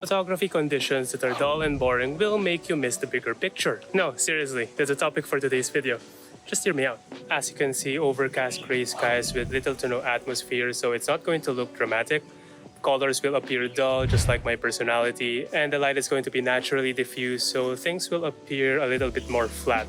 Photography conditions that are dull and boring will make you miss the bigger picture. No, seriously, that's a topic for today's video. Just hear me out. As you can see, overcast gray skies with little to no atmosphere, so it's not going to look dramatic. Colors will appear dull, just like my personality, and the light is going to be naturally diffused, so things will appear a little bit more flat.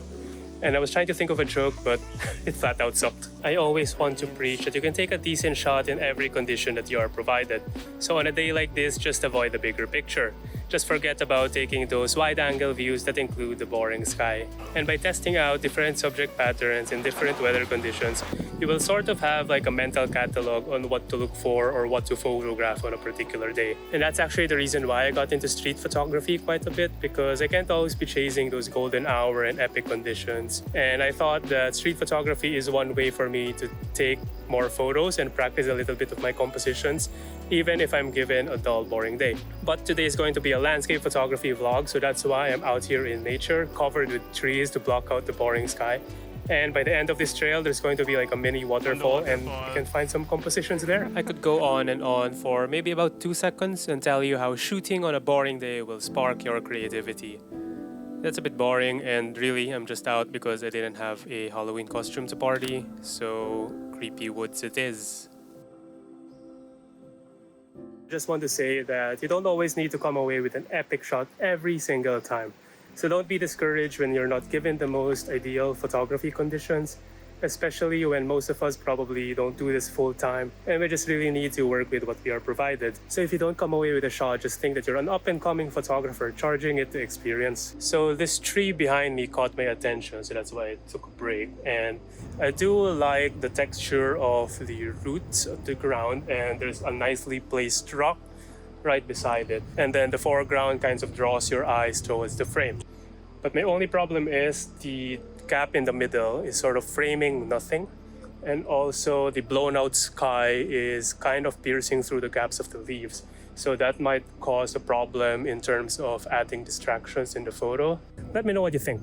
And I was trying to think of a joke, but it flat out sucked. I always want to preach that you can take a decent shot in every condition that you are provided. So on a day like this, just avoid the bigger picture. Just forget about taking those wide-angle views that include the boring sky. And by testing out different subject patterns in different weather conditions, you will sort of have like a mental catalog on what to look for or what to photograph on a particular day. And that's actually the reason why I got into street photography quite a bit, because I can't always be chasing those golden hour and epic conditions. And I thought that street photography is one way for me to take more photos and practice a little bit of my compositions, even if I'm given a dull, boring day. But today is going to be a landscape photography vlog, so that's why I'm out here in nature, covered with trees to block out the boring sky. And by the end of this trail, there's going to be like a mini waterfall, and you can find some compositions there. I could go on and on for maybe about 2 seconds and tell you how shooting on a boring day will spark your creativity. That's a bit boring, and really I'm just out because I didn't have a Halloween costume to party, so creepy woods it is. Just want to say that you don't always need to come away with an epic shot every single time. So don't be discouraged when you're not given the most ideal photography conditions, especially when most of us probably don't do this full time and we just really need to work with what we are provided. So if you don't come away with a shot, just think that you're an up-and-coming photographer charging it to experience. So this tree behind me caught my attention, so that's why I took a break. And I do like the texture of the roots of the ground, and there's a nicely placed rock right beside it. And then the foreground kind of draws your eyes towards the frame. But my only problem is the gap in the middle is sort of framing nothing, and also the blown out sky is kind of piercing through the gaps of the leaves, so that might cause a problem in terms of adding distractions in the photo. Let me know what you think.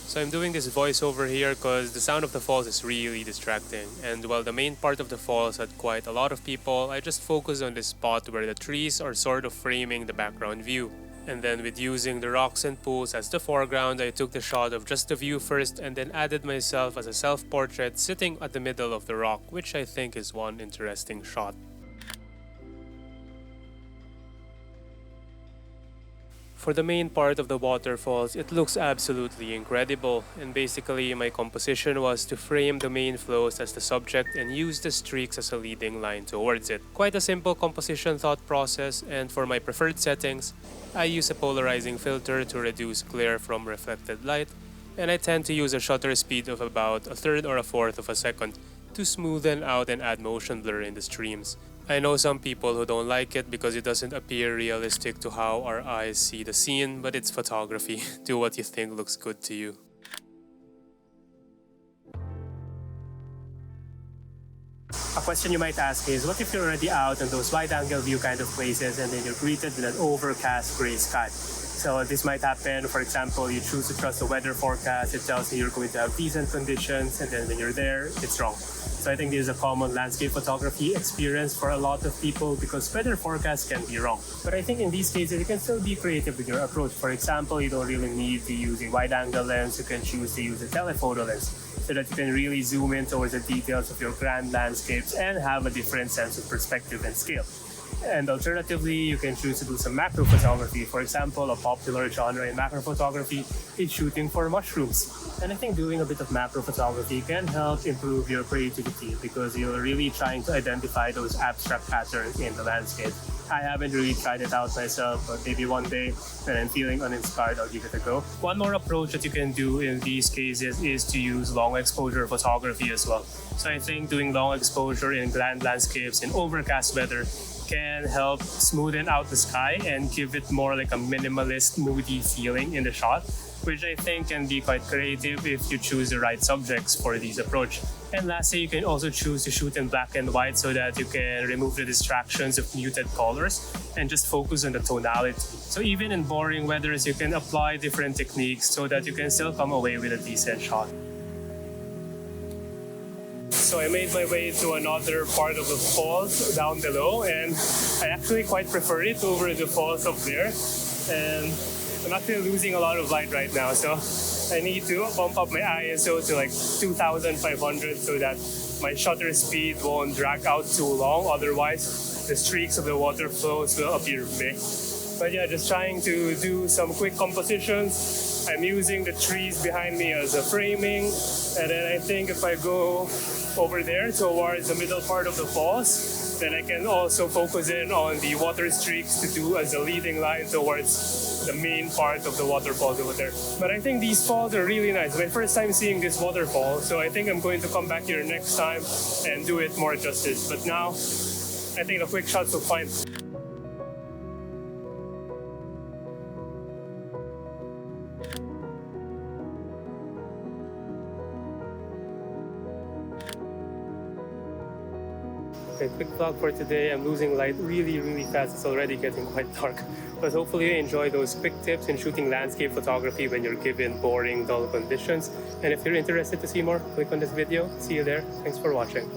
So I'm doing this voiceover here because the sound of the falls is really distracting, and while the main part of the falls had quite a lot of people, I just focused on this spot where the trees are sort of framing the background view. And then with using the rocks and pools as the foreground, I took the shot of just the view first and then added myself as a self-portrait sitting at the middle of the rock, which I think is one interesting shot. For the main part of the waterfalls, it looks absolutely incredible, and basically my composition was to frame the main flows as the subject and use the streaks as a leading line towards it. Quite a simple composition thought process, and for my preferred settings, I use a polarizing filter to reduce glare from reflected light, and I tend to use a shutter speed of about a third or a fourth of a second to smoothen out and add motion blur in the streams. I know some people who don't like it because it doesn't appear realistic to how our eyes see the scene, but it's photography. Do what you think looks good to you. A question you might ask is, what if you're already out in those wide-angle view kind of places and then you're greeted with an overcast gray sky? So this might happen, for example, you choose to trust the weather forecast, it tells you you're going to have decent conditions, and then when you're there, it's wrong. So I think this is a common landscape photography experience for a lot of people because weather forecasts can be wrong. But I think in these cases, you can still be creative with your approach. For example, you don't really need to use a wide-angle lens, you can choose to use a telephoto lens so that you can really zoom in towards the details of your grand landscapes and have a different sense of perspective and scale. And alternatively, you can choose to do some macro photography. For example, a popular genre in macro photography is shooting for mushrooms. And I think doing a bit of macro photography can help improve your creativity because you're really trying to identify those abstract patterns in the landscape. I haven't really tried it out myself, but maybe one day when I'm feeling uninspired, I'll give it a go. One more approach that you can do in these cases is to use long exposure photography as well. So I think doing long exposure in grand landscapes in overcast weather can help smoothen out the sky and give it more like a minimalist, moody feeling in the shot, which I think can be quite creative if you choose the right subjects for these approach. And lastly, you can also choose to shoot in black and white so that you can remove the distractions of muted colors and just focus on the tonality. So even in boring weathers, you can apply different techniques so that you can still come away with a decent shot. So I made my way to another part of the falls down below, and I actually quite prefer it over the falls up there. And I'm actually losing a lot of light right now, so I need to bump up my ISO to like 2500 so that my shutter speed won't drag out too long. Otherwise, the streaks of the water flows will appear big. But yeah, just trying to do some quick compositions. I'm using the trees behind me as a framing. And then I think if I go over there towards the middle part of the falls, then I can also focus in on the water streaks to do as a leading line towards the main part of the waterfall over there. But I think these falls are really nice. My first time seeing this waterfall, so I think I'm going to come back here next time and do it more justice. But now, I think the quick shots will fine. Okay, quick vlog for today. I'm losing light really fast. It's already getting quite dark. But hopefully you enjoy those quick tips in shooting landscape photography when you're given boring, dull conditions. And if you're interested to see more, click on this video. See you there. Thanks for watching.